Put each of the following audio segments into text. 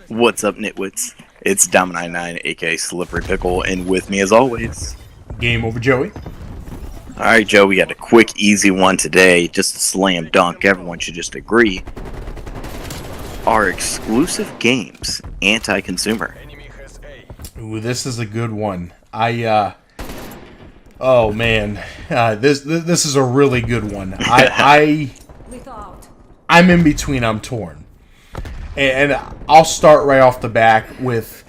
What's up, Nitwits? It's Dom99, aka Slippery Pickle, and with me as always. Game over, Joey. Alright, Joe, we got a quick, easy one today. Just a slam dunk, everyone should just agree. Are exclusive games anti-consumer? Ooh, this is a good one. Oh man, this is a really good one. I'm in between. I'm torn, and I'll start right off the back with.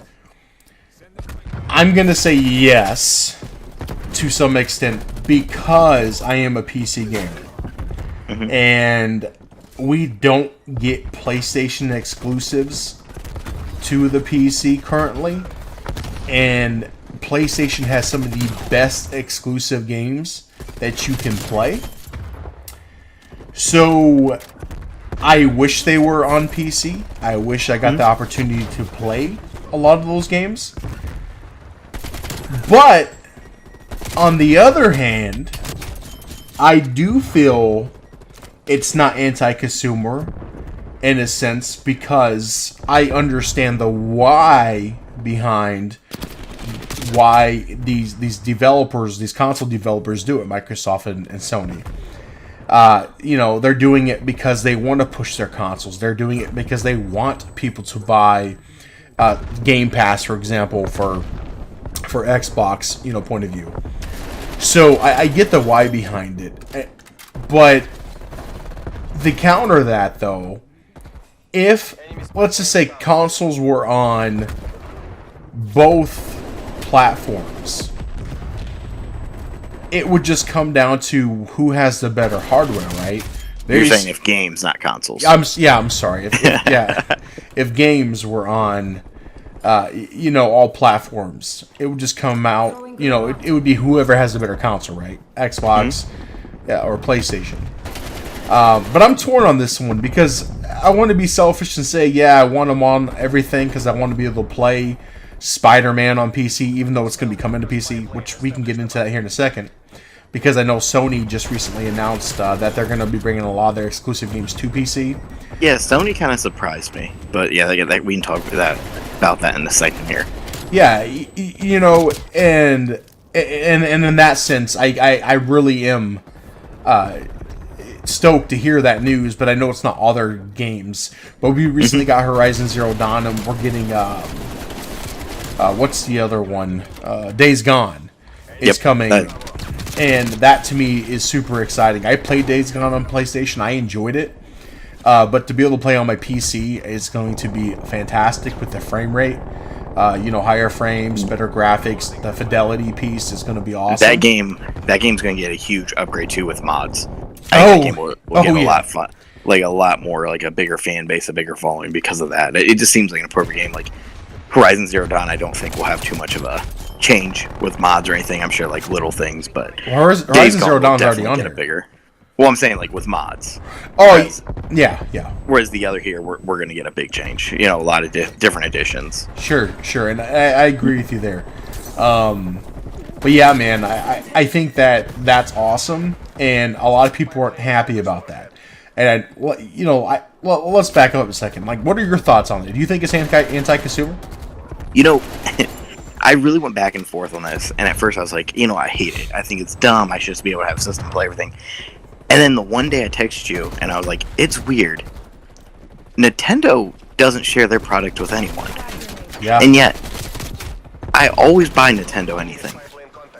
I'm gonna say yes, to some extent, because I am a PC gamer, and we don't get PlayStation exclusives to the PC currently, and PlayStation has some of the best exclusive games that you can play. So I wish they were on PC. I wish I got the opportunity to play a lot of those games. But on the other hand, I do feel it's not anti-consumer in a sense, because I understand the why behind why these developers, these console developers do it, Microsoft and Sony. They're doing it because they want to push their consoles. They're doing it because they want people to buy Game Pass, for example, for Xbox, point of view. So I get the why behind it. But to counter that, though, if, let's just say, consoles were on both platforms, it would just come down to who has the better hardware, right? You're saying if games, not consoles. I'm sorry. If games were on, all platforms, it would just come out. It would be whoever has the better console, right? Xbox, or PlayStation. But I'm torn on this one because I want to be selfish and say, I want them on everything because I want to be able to play Spider-Man on PC, even though it's going to be coming to PC, which we can get into that here in a second. Because I know Sony just recently announced that they're going to be bringing a lot of their exclusive games to PC. Yeah, Sony kind of surprised me, but we can talk about that in a second here. Yeah, and in that sense, I really am stoked to hear that news, but I know it's not all their games. But we recently got Horizon Zero Dawn, and we're getting what's the other one? Days Gone is coming, and that to me is super exciting. I played Days Gone on PlayStation. I enjoyed it, but to be able to play on my PC is going to be fantastic with the frame rate. Higher frames, better graphics. The fidelity piece is going to be awesome. That game's going to get a huge upgrade too with mods. That game will get a lot fun, like a lot more, like a bigger fan base, a bigger following because of that. It just seems like an appropriate game. Like Horizon Zero Dawn, I don't think will have too much of a change with mods or anything. I'm sure like little things, but Horizon Zero Dawn's already on here. Bigger. Well, I'm saying like with mods. Yeah. Whereas the other here, we're going to get a big change. A lot of different additions. Sure, and I agree with you there. But yeah, man, I think that's awesome, and a lot of people aren't happy about that. And let's back up a second. Like, what are your thoughts on it? Do you think it's anti-consumer? I really went back and forth on this, and at first I was like, I hate it. I think it's dumb. I should just be able to have a system play everything. And then the one day I texted you, and I was like, it's weird. Nintendo doesn't share their product with anyone. Yeah. And yet, I always buy Nintendo anything.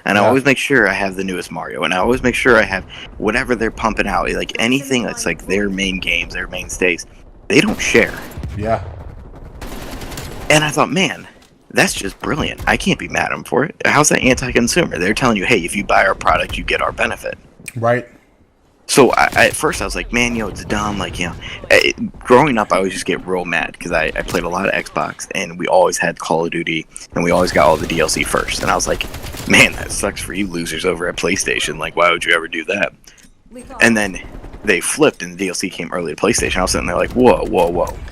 And I always make sure I have the newest Mario, and I always make sure I have whatever they're pumping out, like anything that's like their main games, their mainstays. They don't share. Yeah. And I thought, man, that's just brilliant. I can't be mad at them for it. How's that anti-consumer? They're telling you, hey, if you buy our product, you get our benefit. Right. So at first I was like, man, it's dumb. Like, growing up, I always just get real mad because I played a lot of Xbox, and we always had Call of Duty, and we always got all the DLC first. And I was like, man, that sucks for you losers over at PlayStation. Like, why would you ever do that? And then they flipped, and the DLC came early to PlayStation. I was sitting there like, whoa.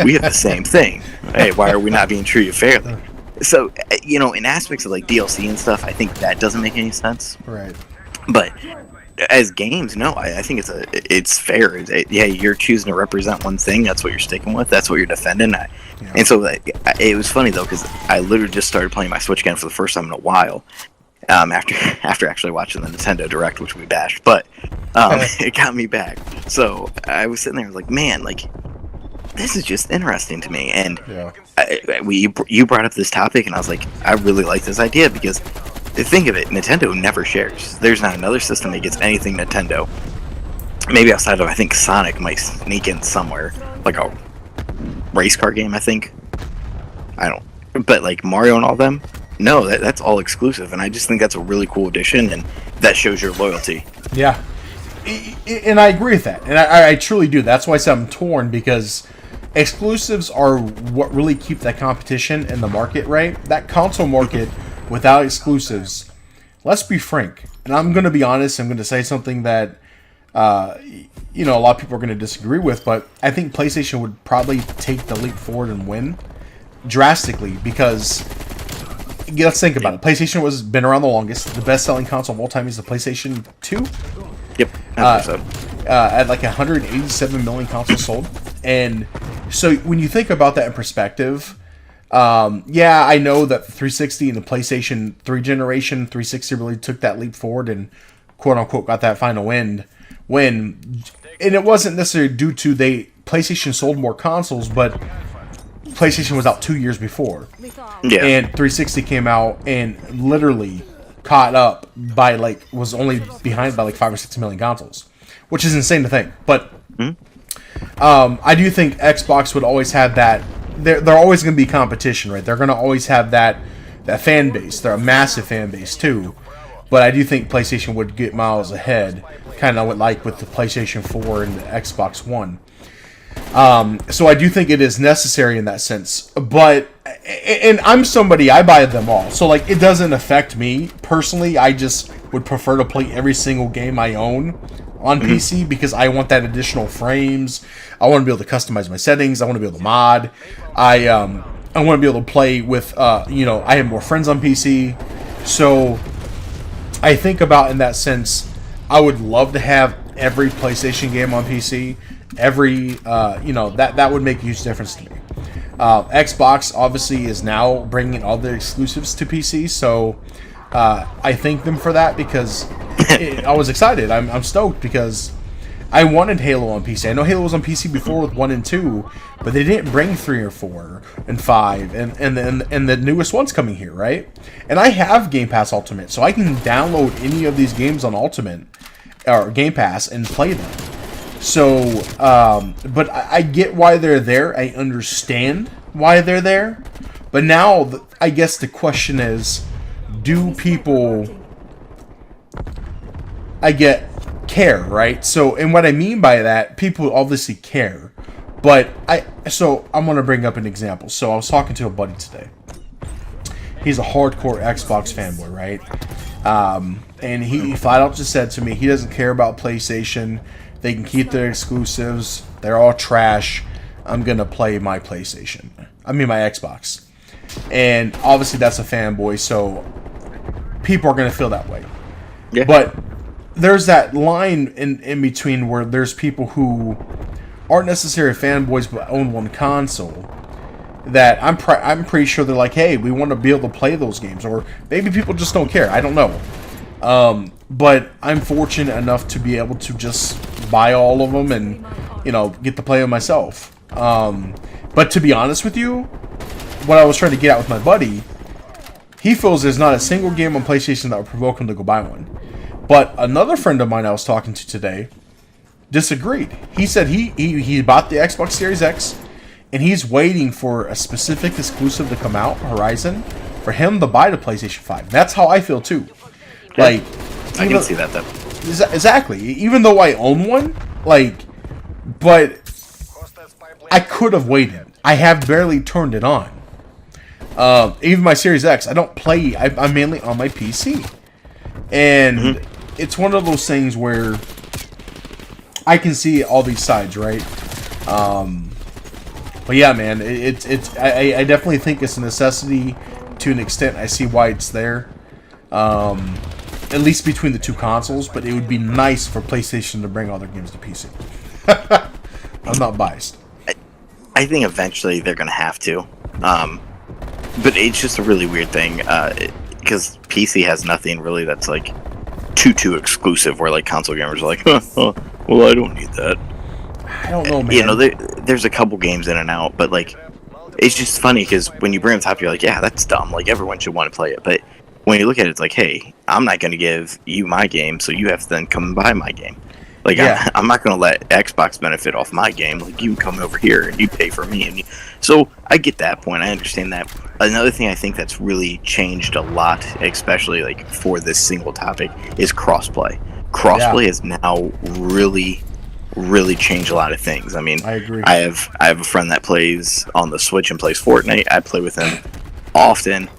We have the same thing. Hey, why are we not being treated fairly? So, in aspects of like DLC and stuff, I think that doesn't make any sense. Right. But as games, no, I think it's fair. Yeah, you're choosing to represent one thing. That's what you're sticking with. That's what you're defending. And so it was funny though because I literally just started playing my Switch again for the first time in a while. After actually watching the Nintendo Direct, which we bashed, but it got me back. So I was sitting there like, man, like this is just interesting to me. And you brought up this topic, and I was like, I really like this idea because think of it, Nintendo never shares. There's not another system that gets anything Nintendo. Maybe outside of, I think Sonic might sneak in somewhere, like a race car game. I think. I don't, but like Mario and all them. No, that's all exclusive, and I just think that's a really cool addition, and that shows your loyalty. Yeah, and I agree with that, and I truly do. That's why I said I'm torn, because exclusives are what really keep that competition in the market, right? That console market without exclusives, let's be frank, and I'm going to be honest, I'm going to say something that, a lot of people are going to disagree with, but I think PlayStation would probably take the leap forward and win drastically, because let's think about it. PlayStation was been around the longest. The best-selling console of all time is the PlayStation 2. Yep. At like 187 million consoles sold. And so when you think about that in perspective, I know that the 360 and the PlayStation 3 generation, 360 really took that leap forward and quote-unquote got that final win. And it wasn't necessarily due to PlayStation sold more consoles, but PlayStation was out 2 years before. Yeah. And 360 came out and literally caught up by was only behind by 5 or 6 million consoles, which is insane to think. But I do think Xbox would always have that. They're always going to be competition, right? They're going to always have that fan base. They're a massive fan base too. But I do think PlayStation would get miles ahead, kind of with the PlayStation 4 and the Xbox One. So I do think it is necessary in that sense, but I'm somebody, I buy them all, so it doesn't affect me personally. I just would prefer to play every single game I own on PC because I want that additional frames. I want to be able to customize my settings. I want to be able to mod. I want to be able to play with I have more friends on PC, so I think about in that sense. I would love to have every PlayStation game on PC. That would make a huge difference to me. Xbox obviously is now bringing all the exclusives to PC, so I thank them for that because I was excited. I'm stoked because I wanted Halo on PC. I know Halo was on PC before with 1 and 2, but they didn't bring 3 or 4 and 5, and the newest one's coming here, right? And I have Game Pass Ultimate, so I can download any of these games on Ultimate or Game Pass and play them. So, but I get why they're there. I understand why they're there. But now, I guess the question is, do people, care, right? So, and what I mean by that, people obviously care. But I'm going to bring up an example. So, I was talking to a buddy today. He's a hardcore Xbox fanboy, right? And he flat out just said to me, he doesn't care about PlayStation. They can keep their exclusives. They're all trash. I'm going to play my PlayStation. I mean, my Xbox. And obviously that's a fanboy, so people are going to feel that way. Yeah. But there's that line in between where there's people who aren't necessarily fanboys but own one console that I'm pretty sure they're like, hey, we want to be able to play those games. Or maybe people just don't care. I don't know. But I'm fortunate enough to be able to just buy all of them and, get to play them myself. But to be honest with you, what I was trying to get at with my buddy, he feels there's not a single game on PlayStation that would provoke him to go buy one. But another friend of mine I was talking to today disagreed. He said he bought the Xbox Series X and he's waiting for a specific exclusive to come out, Horizon, for him to buy the PlayStation 5. That's how I feel too. I can see that though. Exactly. Even though I own one, but I could have waited. I have barely turned it on. Even my Series X, I don't play. I'm mainly on my PC, and it's one of those things where I can see all these sides, right? But yeah, man, I definitely think it's a necessity to an extent. I see why it's there. And at least between the two consoles, but it would be nice for PlayStation to bring all their games to PC. I'm not biased. I think eventually they're going to have to. But it's just a really weird thing, because PC has nothing really that's like too exclusive, where like console gamers are like, well, I don't need that. I don't know, man. You know, there's a couple games in and out, but like, it's just funny because when you bring it up, you're like, yeah, that's dumb. Like, everyone should want to play it. But when you look at it, it's like, hey, I'm not going to give you my game, so you have to then come and buy my game. Like, Yeah. I'm not going to let Xbox benefit off my game. Like, you can come over here and you pay for me. So I get that point. I understand that. Another thing I think that's really changed a lot, especially like for this single topic, is crossplay. Crossplay has now really changed a lot of things. I mean, I agree. I have a friend that plays on the Switch and plays Fortnite. I play with him often.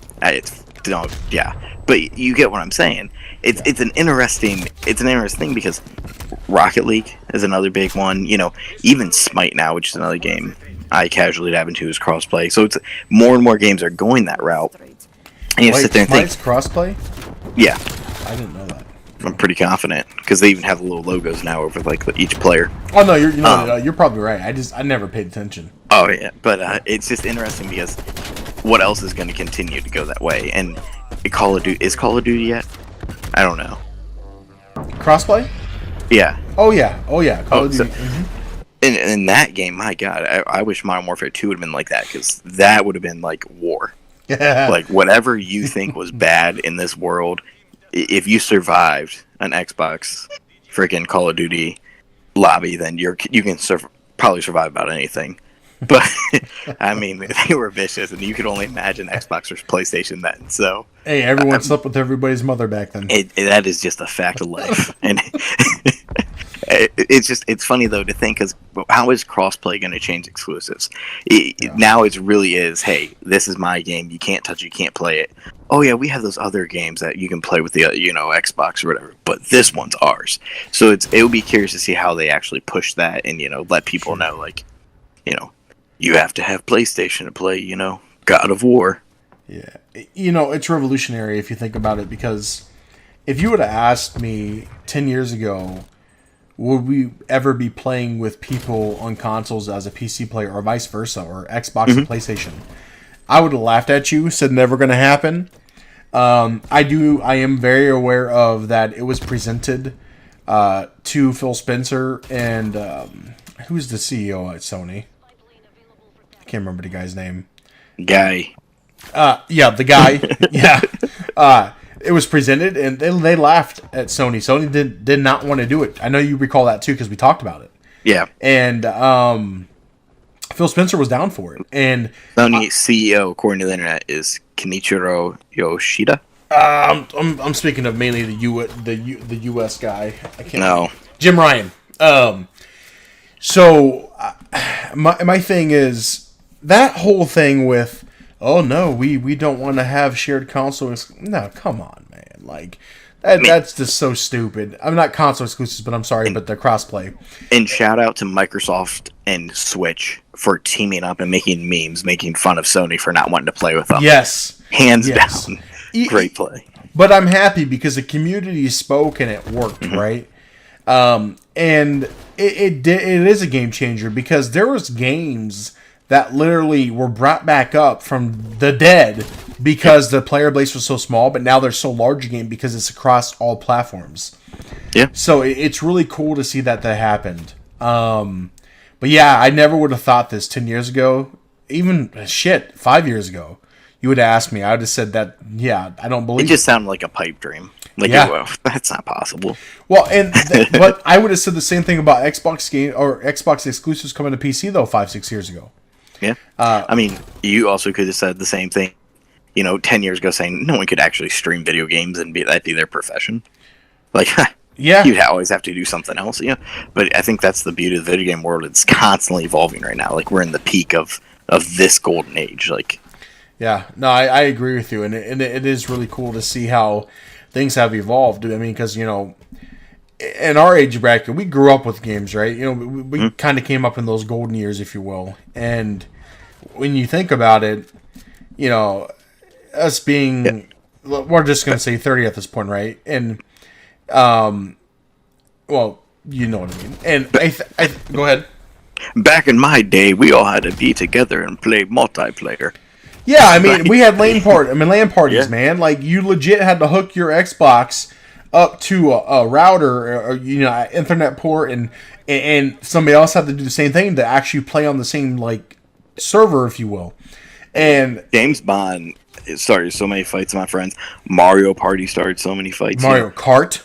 But you get what I'm saying. It's an interesting thing because Rocket League is another big one. You know, even Smite now, which is another game I casually dab into, is crossplay. So it's more and more games are going that route. And you sit there and think, crossplay? yeah, I didn't know that. I'm pretty confident because they even have little logos now over like each player. Oh no, you're probably right. I never paid attention. Oh yeah, but it's just interesting because what else is going to continue to go that way? And is Call of Duty yet? I don't know. Crossplay? Yeah. Oh yeah. Call of Duty. In that game, my God, I wish Modern Warfare 2 would have been like that, because that would have been like war. Like, whatever you think was bad in this world, if you survived an Xbox freaking Call of Duty lobby, then you can probably survive about anything. But I mean, they were vicious, and you could only imagine Xbox or PlayStation then. So hey, everyone slept with everybody's mother back then. That is just a fact of life, and it's funny though to think, because how is crossplay going to change exclusives? Now it really is. Hey, this is my game. You can't touch it. You can't play it. Oh yeah, we have those other games that you can play with the Xbox or whatever, but this one's ours. So it would be curious to see how they actually push that, and let people know, like, you have to have PlayStation to play, God of War. Yeah. It's revolutionary if you think about it, because if you would have asked me 10 years ago, would we ever be playing with people on consoles as a PC player, or vice versa, or Xbox and PlayStation, I would have laughed at you, said never going to happen. I am very aware of that. It was presented to Phil Spencer and who's the CEO at Sony? I can't remember the guy's name. Guy. Yeah, the guy. Yeah. It was presented, and they laughed at Sony. Sony did not want to do it. I know you recall that too, because we talked about it. Yeah. And Phil Spencer was down for it. And Sony CEO, according to the internet, is Kenichiro Yoshida. I'm speaking of mainly the U.S. guy. I can't. No. Jim Ryan. So my thing is that whole thing with, oh no, we don't want to have shared consoles. No, come on, man. Like that's just so stupid. I'm not console exclusives, but I'm sorry, but the crossplay. And shout out to Microsoft and Switch for teaming up and making memes, making fun of Sony for not wanting to play with them. Yes, hands down, great play. But I'm happy because the community spoke and it worked, right? And it is a game changer, because there was games that literally were brought back up from the dead because the player base was so small, but now they're so large a game because it's across all platforms. Yeah. So it's really cool to see that happened. But yeah, I never would have thought this 10 years ago, even 5 years ago. You would have asked me, I would have said that, yeah, I don't believe it. Just sounded like a pipe dream. Like, well, that's not possible. Well, but I would have said the same thing about Xbox game or Xbox exclusives coming to PC though 5-6 years ago. Yeah. I mean, you also could have said the same thing, 10 years ago, saying no one could actually stream video games and that'd be their profession. Like, yeah, you'd always have to do something else, But I think that's the beauty of the video game world. It's constantly evolving right now. Like, we're in the peak of this golden age. Like, yeah, no, I agree with you, and it is really cool to see how things have evolved. I mean, because in our age bracket, we grew up with games, right? We kind of came up in those golden years, if you will. And when you think about it, us being we're just gonna say 30 at this point, right? And well, you know what I mean. And go ahead. Back in my day, we all had to be together and play multiplayer. Yeah, I mean, we had LAN parties, Yeah. man. Like, you legit had to hook your Xbox up to a router, or an Ethernet port, and somebody else had to do the same thing to actually play on the same like server, if you will. And James Bond started so many fights with my friends. Mario Party started so many fights. Mario Kart,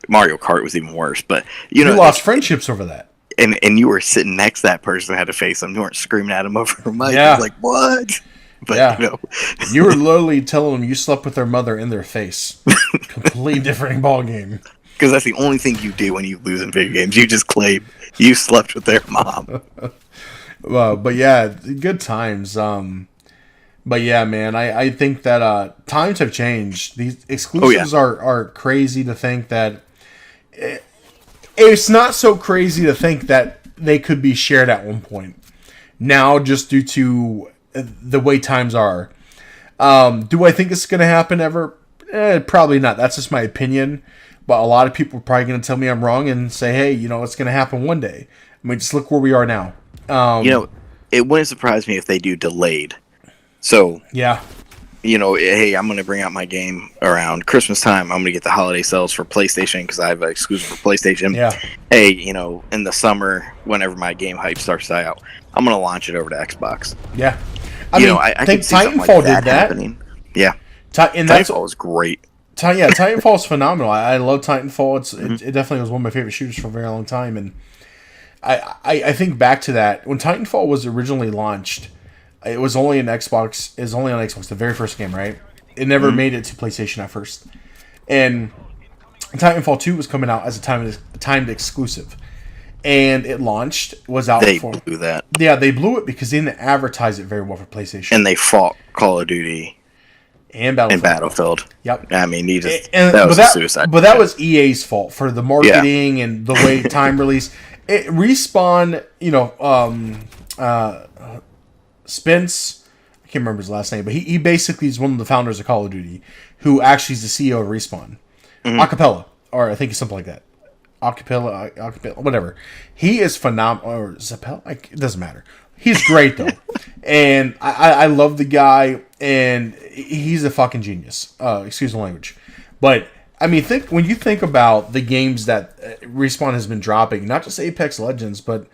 Mario Kart was even worse. But you lost friendships over that. And you were sitting next to that person who had to face them. You weren't screaming at them over a mic. Yeah. It was like, what? But, yeah. You were literally telling them you slept with their mother in their face. Completely different ball game. Because that's the only thing you do when you lose in video games. You just claim you slept with their mom. But yeah, good times. But yeah, man, I think that times have changed. These exclusives are crazy to think that. It's not so crazy to think that they could be shared at one point. Now, just due to the way times are. Do I think it's going to happen ever? Probably not. That's just my opinion. But a lot of people are probably going to tell me I'm wrong and say, hey, it's going to happen one day. I mean, just look where we are now. It wouldn't surprise me if they do delayed. So, yeah. Hey, I'm going to bring out my game around Christmas time. I'm going to get the holiday sales for PlayStation because I have an exclusive for PlayStation. Yeah. Hey, in the summer, whenever my game hype starts to die out, I'm going to launch it over to Xbox. Yeah. I think Titanfall did that. Happening. Yeah. Titanfall was great. Titanfall is phenomenal. I love Titanfall. It definitely was one of my favorite shooters for a very long time. And I think back to that. When Titanfall was originally launched, it was only on Xbox, the very first game, right? It never made it to PlayStation at first. And Titanfall 2 was coming out as a timed exclusive. And it launched, was out They blew that. Yeah, they blew it because they didn't advertise it very well for PlayStation. And they fought Call of Duty and Battlefield. Yep. I mean, that was a suicide. But that was EA's fault for the marketing and the way time release. Respawn, Spence, I can't remember his last name, but he basically is one of the founders of Call of Duty, who actually is the CEO of Respawn. Acapella, or I think it's something like that. Acapella, whatever. He is phenomenal. Or Zappel, it doesn't matter. He's great though, and I love the guy, and he's a fucking genius. Excuse the language, but I mean, when you think about the games that Respawn has been dropping, not just Apex Legends, but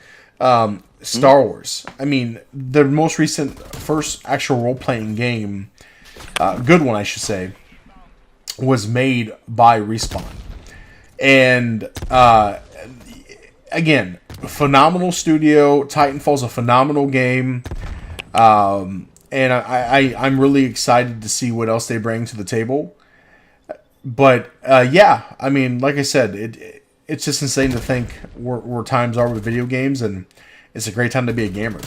Star Wars. I mean, the most recent first actual role-playing game, good one I should say, was made by Respawn. And again, phenomenal studio. Titanfall's a phenomenal game. And I'm really excited to see what else they bring to the table. But yeah, I mean, like I said, it's just insane to think where times are with video games, and it's a great time to be a gamer.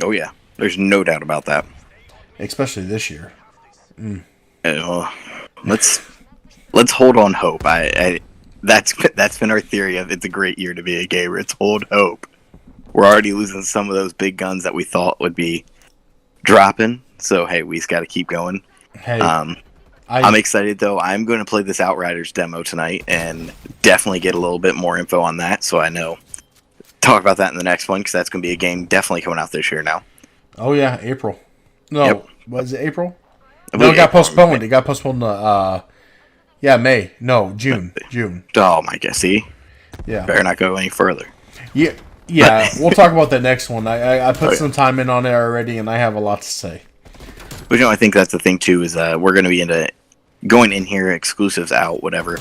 Oh yeah, there's no doubt about that. Especially this year. Let's hold on hope. That's been our theory of it's a great year to be a gamer. It's hold hope. We're already losing some of those big guns that we thought would be dropping. So hey, we just got to keep going. Hey, I'm excited though. I'm going to play this Outriders demo tonight and definitely get a little bit more info on that. So I know talk about that in the next one because that's going to be a game definitely coming out this year now. Oh yeah, April. No, yep. Was it April? No, it got postponed. It got postponed to May. No, June. Oh my god, see? Yeah. Better not go any further. Yeah. We'll talk about that next one. I put some time in on it already, and I have a lot to say. But I think that's the thing too is we're going to be into going in here, exclusives out, whatever.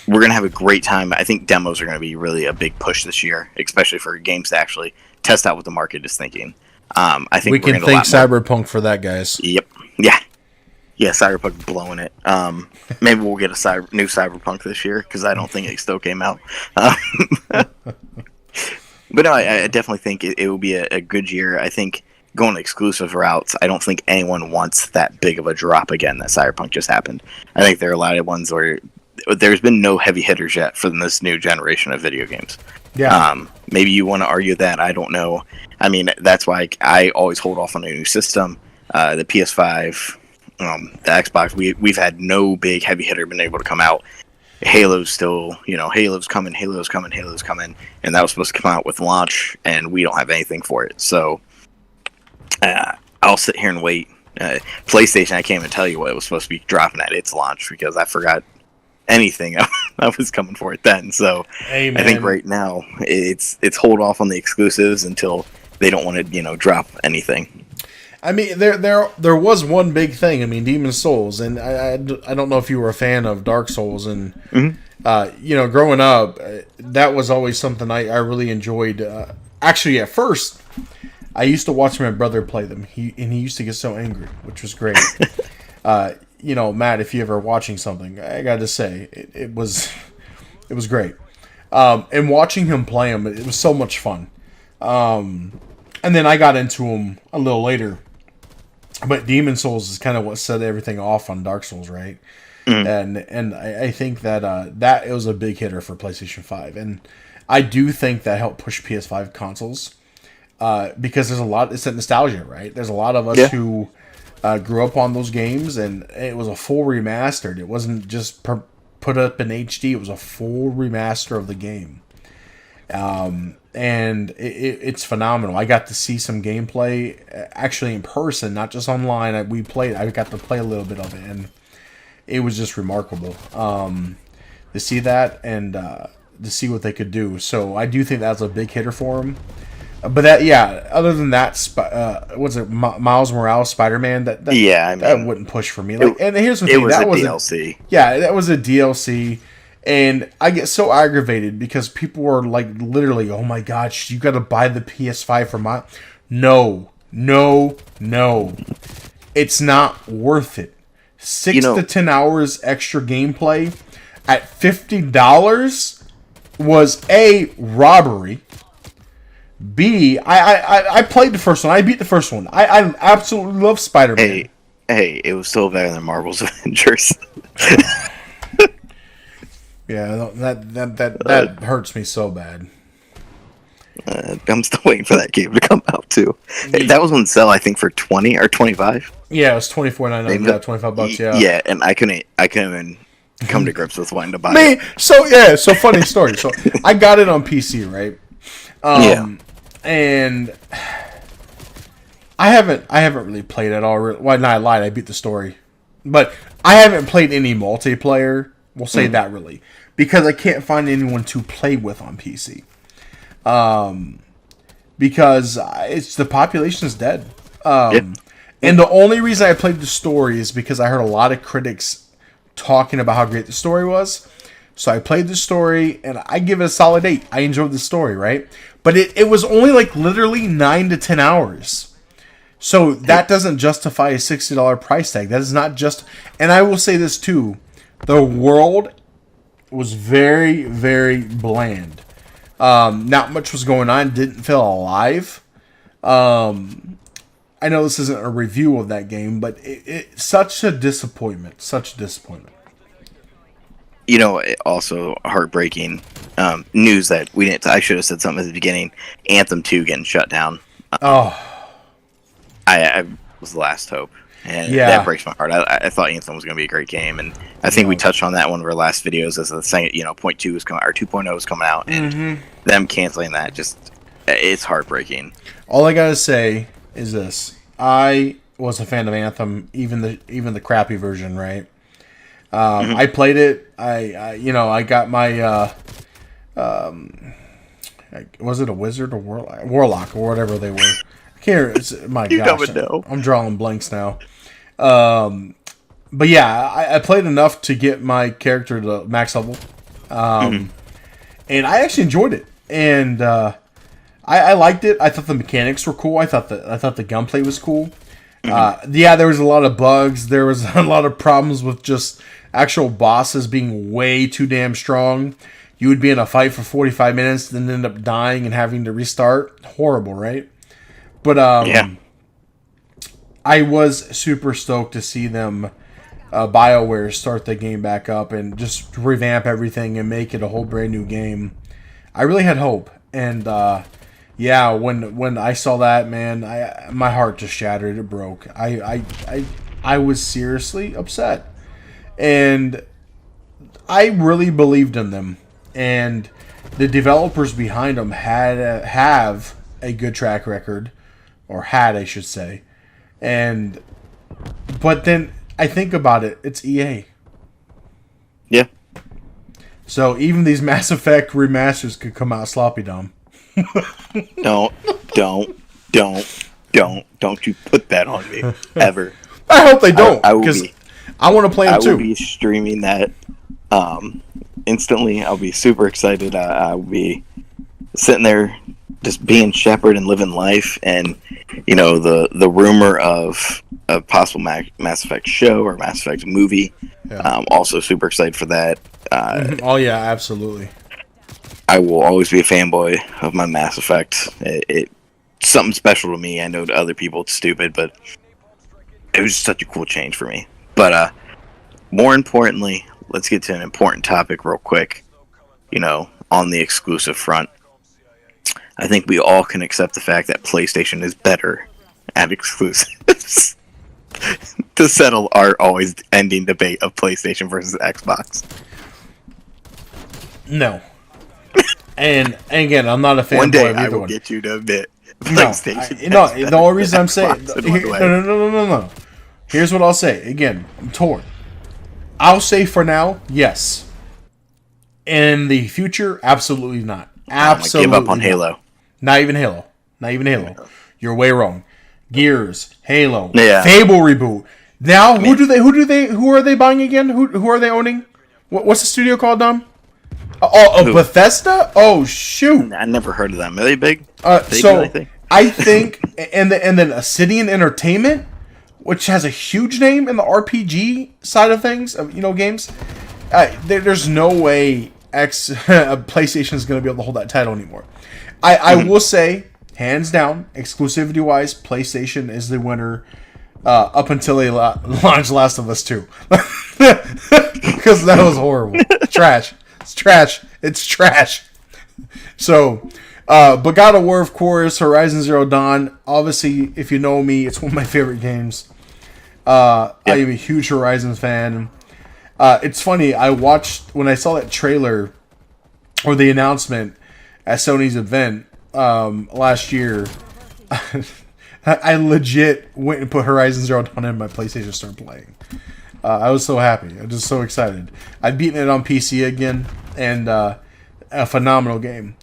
We're going to have a great time. I think demos are going to be really a big push this year, especially for games to actually test out what the market is thinking. I think we can thank Cyberpunk for that, guys. Yep. Yeah, Cyberpunk blowing it. Maybe we'll get a new Cyberpunk this year because I don't think it still came out. But no, I definitely think it will be a good year. I think going exclusive routes, I don't think anyone wants that big of a drop again that Cyberpunk just happened. I think there are a lot of ones where there's been no heavy hitters yet for this new generation of video games. Yeah. Maybe you want to argue that. I don't know. I mean, that's why I always hold off on a new system. The PS5 The Xbox, we've had no big heavy hitter been able to come out. Halo's still, Halo's coming, and that was supposed to come out with launch, and we don't have anything for it. So I'll sit here and wait. PlayStation, I can't even tell you what it was supposed to be dropping at its launch because I forgot anything I was coming for it then. So Amen. I think right now it's hold off on the exclusives until they don't want to, drop anything. I mean, there was one big thing. I mean, Demon's Souls, and I don't know if you were a fan of Dark Souls, and growing up, that was always something I really enjoyed. Actually, at first, I used to watch my brother play them. He used to get so angry, which was great. Matt, if you ever watching something, I got to say it was great. And watching him play them, it was so much fun. And then I got into them a little later. But Demon Souls is kind of what set everything off on Dark Souls, right? And I think that that it was a big hitter for PlayStation 5. And I do think that helped push PS5 consoles. Because there's a lot, it's that nostalgia, right? There's a lot of us who grew up on those games, and it was a full remastered. It wasn't just put up in HD. It was a full remaster of the game. And it's phenomenal. I got to see some gameplay actually in person, not just online. I got to play a little bit of it, and it was just remarkable to see that and to see what they could do. So I do think that's a big hitter for them. But other than that, what's it, Miles Morales Spider-Man? That wouldn't push for me. And here's the thing, that was a DLC. That was a DLC. And I get so aggravated because people were like, literally, oh my gosh, you got to buy the PS5 for my... No. It's not worth it. 6 to 10 hours extra gameplay at $50 was A, robbery. B, I played the first one. I beat the first one. I absolutely love Spider-Man. Hey, it was still better than Marvel's Avengers. Yeah, that hurts me so bad. I'm still waiting for that game to come out too. That was on sale, I think, for 20 or 25. Yeah, it was $24.99. Yeah, $25. Yeah. Yeah, and I couldn't even come to grips with wanting to buy it. So funny story. So I got it on PC, right? And I haven't really played it all. Well, no, I lied. I beat the story, but I haven't played any multiplayer. We'll say that really, because I can't find anyone to play with on PC. Because the population is dead. And the only reason I played the story is because I heard a lot of critics talking about how great the story was. So I played the story, and I give it a solid 8. I enjoyed the story, right? But it was only like literally 9 to 10 hours. So that doesn't justify a $60 price tag. That is not just... And I will say this too. The world was very, very bland. Not much was going on. Didn't feel alive. I know this isn't a review of that game, but it's such a disappointment. Such a disappointment. Also heartbreaking news that we didn't. I should have said something at the beginning. Anthem 2 getting shut down. I was the last hope, and that breaks my heart. I thought Anthem was going to be a great game, and I think we touched on that one of our last videos as the second, point 2 was coming, or 2.0 was coming out, and them canceling that it's heartbreaking. All I gotta say is this: I was a fan of Anthem, even the crappy version, right? I played it. I got my was it a wizard or warlock or whatever they were? I can't. My gosh, I'm drawing blanks now. But yeah, I played enough to get my character to max level, and I actually enjoyed it. And I liked it. I thought the mechanics were cool. I thought the gunplay was cool. There was a lot of bugs. There was a lot of problems with just actual bosses being way too damn strong. You would be in a fight for 45 minutes, then end up dying and having to restart. Horrible, right? But I was super stoked to see them, BioWare, start the game back up and just revamp everything and make it a whole brand new game. I really had hope, and when I saw that, man, my heart just shattered. It broke. I was seriously upset. And I really believed in them. And the developers behind them have a good track record, or had, I should say. But then I think about it, it's EA. Yeah. So even these Mass Effect remasters could come out sloppy, Dom. Don't you put that on me ever. I hope they don't, I because I want to play them I too. will be streaming that instantly. I'll be super excited. I'll be sitting there just being Shepard and living life, and the rumor of a possible Mass Effect show or Mass Effect movie. Yeah. Also super excited for that. Oh yeah, absolutely. I will always be a fanboy of my Mass Effect. It's something special to me. I know to other people it's stupid, but it was such a cool change for me. But more importantly, let's get to an important topic real quick. On the exclusive front, I think we all can accept the fact that PlayStation is better at exclusives. To settle our always ending debate of PlayStation versus Xbox. No. And again, I'm not a fanboy One day of I either will one. get you to admit No, PlayStation. the only reason I'm saying Xbox in one way. no. Here's what I'll say. Again, I'm torn. I'll say for now, yes. In the future, absolutely not. Absolutely. Give up on not. Halo. Not even Halo. You're way wrong. Gears, Halo, Yeah. Fable reboot. Now, who are they buying again? Who are they owning? What's the studio called, Dom? Bethesda? Oh, shoot. I never heard of them. Are they big? They So do anything? I think, and then Obsidian Entertainment, which has a huge name in the RPG side of things, games. There's no way PlayStation is going to be able to hold that title anymore. I will say, hands down, exclusivity wise, PlayStation is the winner. Up until they launched Last of Us 2. Because that was horrible. Trash. It's trash. So, but God of War, of course, Horizon Zero Dawn. Obviously, if you know me, it's one of my favorite games. I am a huge Horizon fan. It's funny, when I saw that trailer, or the announcement at Sony's event last year, I legit went and put Horizon Zero Dawn in my PlayStation and started playing. I was so happy. I was just so excited. I've beaten it on PC again, and a phenomenal game.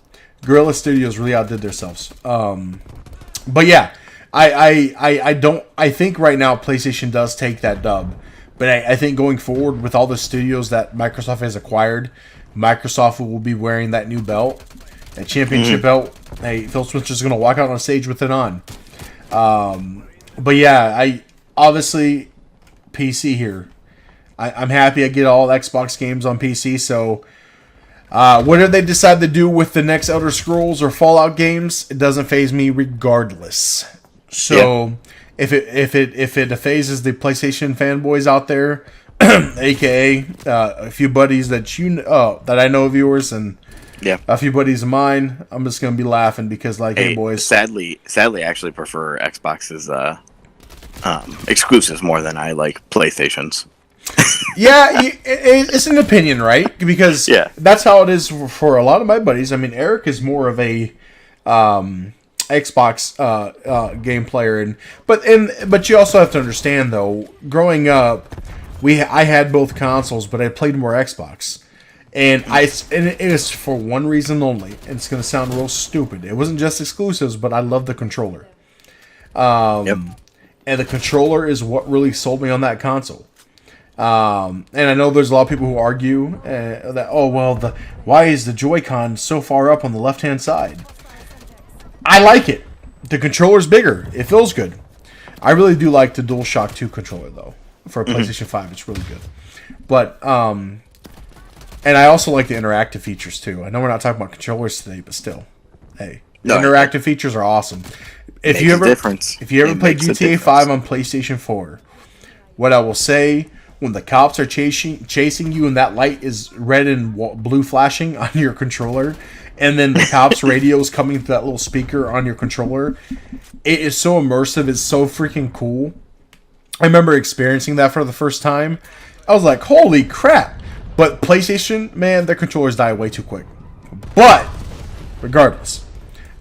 Guerrilla Studios really outdid themselves. But yeah, I think right now PlayStation does take that dub. But I think going forward with all the studios that Microsoft has acquired, Microsoft will be wearing that new belt, that championship belt. Hey, Phil Spencer's going to walk out on stage with it on. But yeah, I obviously PC here. I'm happy I get all Xbox games on PC. So whatever they decide to do with the next Elder Scrolls or Fallout games, it doesn't faze me regardless. So if it phases the PlayStation fanboys out there, aka a few buddies that that I know of yours and a few buddies of mine, I'm just gonna be laughing because hey boys. Sadly, I actually prefer Xbox's exclusives more than I like PlayStation's. Yeah, it's an opinion, right? Because that's how it is for a lot of my buddies. I mean, Eric is more of a Xbox game player, but you also have to understand though. Growing up, I had both consoles, but I played more Xbox, and it is for one reason only. And it's going to sound real stupid. It wasn't just exclusives, but I love the controller. And the controller is what really sold me on that console. And I know there's a lot of people who argue that why is the Joy-Con so far up on the left-hand side? I like it. The controller's bigger. It feels good. I really do like the DualShock 2 controller though. For a PlayStation 5, it's really good. But and I also like the interactive features too. I know we're not talking about controllers today, but still, hey, interactive features are awesome. If you ever play GTA 5 on PlayStation 4, what I will say, when the cops are chasing you and that light is red and blue flashing on your controller, and then the cops' radio is coming through that little speaker on your controller, it is so immersive. It's so freaking cool. I remember experiencing that for the first time. I was like, holy crap. But PlayStation, man, their controllers die way too quick. But, regardless,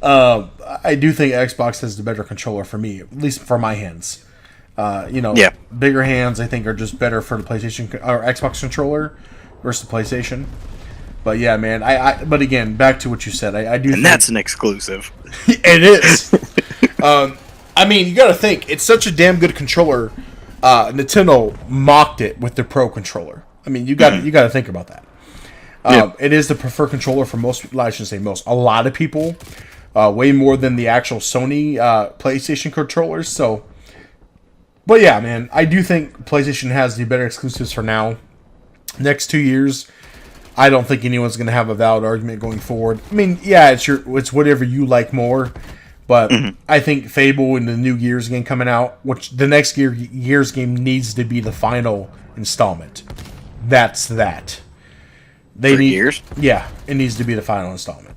I do think Xbox has the better controller for me, at least for my hands. Yeah. Bigger hands, I think, are just better for the PlayStation or Xbox controller versus the PlayStation. But yeah, man, but again, back to what you said, I do. And that's an exclusive. It is. I mean, you got to think it's such a damn good controller. Nintendo mocked it with the Pro controller. I mean, you got to think about that. It is the preferred controller for most. I shouldn't say most. A lot of people, way more than the actual Sony PlayStation controllers. So, but yeah, man, I do think PlayStation has the better exclusives for now. Next 2 years, I don't think anyone's going to have a valid argument going forward. I mean, yeah, it's whatever you like more. But I think Fable and the new Gears game coming out, which the next Gears game needs to be the final installment. That's that. They need Gears? Yeah, it needs to be the final installment.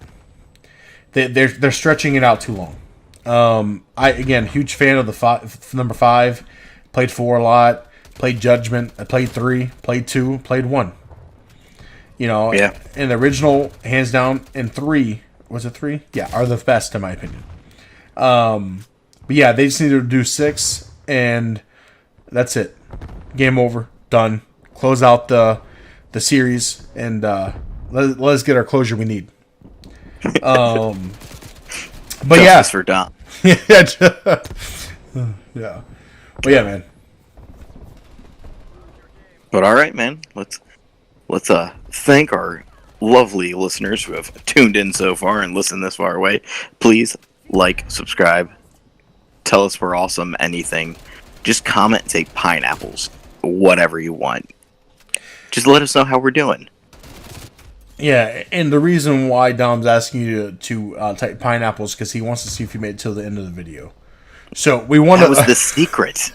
They're stretching it out too long. Again, huge fan of the number 5. Played 4 a lot. Played Judgment. I played 3. Played 2. Played 1. Yeah. And the original, hands down, and 3, was it 3? Yeah, are the best in my opinion. But yeah, they just need to do 6, and that's it. Game over, done. Close out the series, and let us get our closure we need. But Justice for Dom. Yeah. Yeah. But yeah, man. But all right, man. Let's thank our lovely listeners who have tuned in so far and listened this far away. Please like, subscribe, tell us we're awesome, anything. Just comment and say pineapples, whatever you want. Just let us know how we're doing. Yeah, and the reason why Dom's asking you to type pineapples because he wants to see if you made it till the end of the video. So we want That was the secret.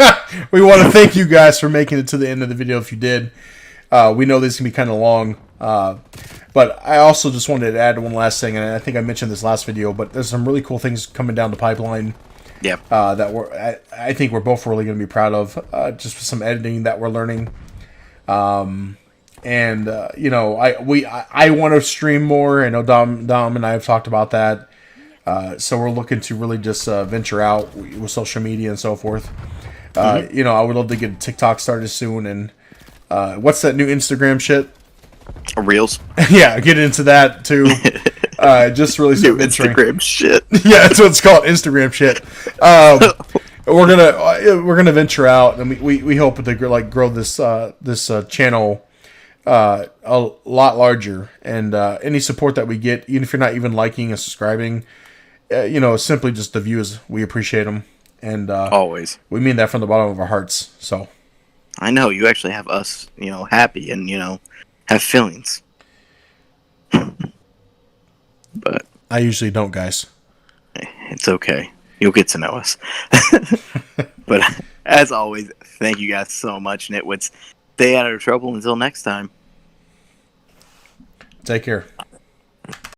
We want to thank you guys for making it to the end of the video if you did. We know this can be kind of long, but I also just wanted to add one last thing, and I think I mentioned this last video, but there's some really cool things coming down the pipeline. Yeah. That I think we're both really going to be proud of. Just some editing that we're learning. I want to stream more. I know Dom and I have talked about that. So we're looking to really just venture out with social media and so forth. I would love to get a TikTok started soon. And what's that new Instagram shit? Reels. Yeah, get into that too. Just really New Instagram shit. Yeah, that's what it's called, Instagram shit. We're gonna venture out, and we hope to grow this channel a lot larger. And any support that we get, even if you're not even liking and subscribing, simply just the views, we appreciate them. And always, we mean that from the bottom of our hearts. So I know you actually have us, happy and have feelings. But I usually don't, guys. It's okay. You'll get to know us. But as always, thank you guys so much, Nitwits. Stay out of trouble until next time. Take care.